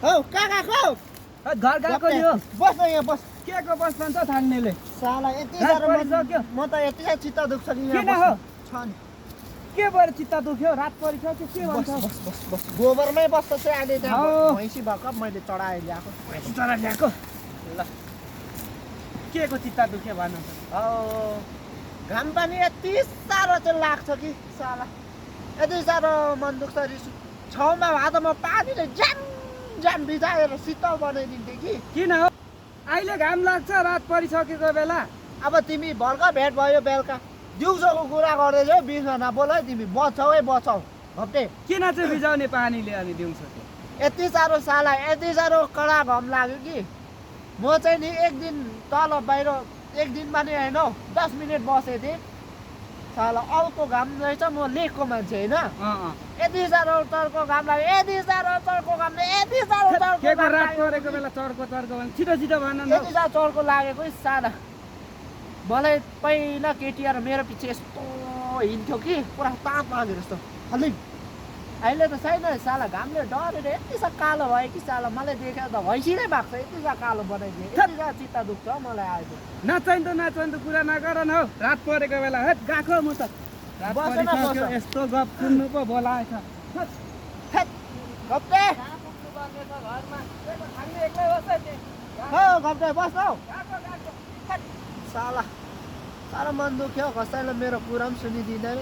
हौ कहाँ गएको घर गएको नि हो बस न यहाँ बस के को बस भन्छ थाङ्नेले साला यति रात साह्रो परिसक्यो। म त यति साह्रो चित्त दुख्छ कि यहाँ किन हो? बस्नु। छ नि के भएर चित्त दुख्यो रात परिसक्यो के बस भन्छ बस बस बस गोबरमै बस्छ चाहिँ अहिले त्यहाँ हौ। भैँसी भएको मैले चढाएर ल्याएको चरा ल्याएको ल के को चित्त दुख्यो भन्नु त हौ घाम पानी यति साह्रो चाहिँ लाग्छ कि साला यति साह्रो मन दुख्छ रिस छाउमा भए त म पानीले ज्याम ज्याम भिजाएर शीतल बनाइदिन्थेँ कि किन हो अहिले घाम लाग्छ रात परिसकेको बेला अब तिमी भर्खर भेट भयो बेलुका दिउँसोको कुरा गर्दैछौ बिर्सन बोल है तिमी बचाउ है बचाउ घप्टे किन चाहिँ बिजाउने पानीले अनि दिउँसो यति साह्रो साला यति साह्रो कडा घाम लाग्यो कि म चाहिँ नि एक दिन तल बाहिर एक दिनमा नि होइन 10 मिनट बसेको थिएँ साला अर्को घाम रहेछ म लेकको मान्छे होइन यति साह्रो चर्को घाम लाग्यो यति साह्रो चर्को घाम यति साह्रो चर्को के को घाम रात लाग्यो परेको बेला चर्को चर्को भने छिटो छिटो भन न यति साह्रो चर्को लागेको साला मलाई पहिला केटीआर मेरो पछि यस्तो हिँड्थ्यो कि पुरा ताप लाग्यो जस्तो खालि अहिले त छैन साला घामले डरेर यति साह्रो कालो भयो कि साला मलाई देखेर त भैँसी नै भएको छ यति साह्रो कालो बनाइदिए यति साह्रो चित्त दुख्छ मलाई आएको नचाहिँदो कुरा नगर न हौ रात परेको बेला हेट गएको म त रात बस न, परिसक्यो बस। यस्तो गफ सुन्नु पो बोलाएछ गप्पे हौ गप्पे बस हौ साला साह्रो मन दुख्यो कसैले मेरो कुरा पनि सुनिदिँदैन